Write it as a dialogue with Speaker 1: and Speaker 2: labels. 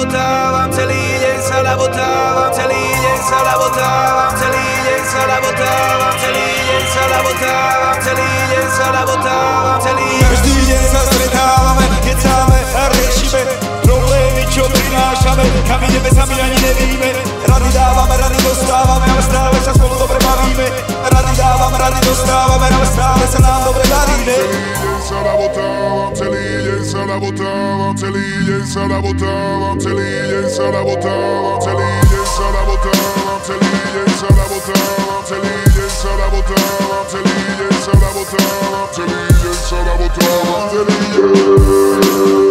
Speaker 1: labotávam, celý deň sa labotávam, celý deň sa labotávam, celý deň sa labotávam, celý deň sa labotávam, celý deň sa labotávam, celý deň.
Speaker 2: Každý deň sa stretávame, kecáme a riešime problémy, čo prinášame, kam ideme sami ani nevíme. Rady dávame, rady dostávame, ale stále sa spolu dobre bavíme. Rady dávame, rady dostávame, ale stále sa nám dobre daríme.
Speaker 3: Celý deň sa labotávam, celý deň sa labotávam, celý deň sa labotávam, celý deň sa labotávam, celý deň sa labotávam, celý deň sa labotávam, celý deň sa labotávam, celý deň sa labotávam, celý deň sa labotávam, celý deň.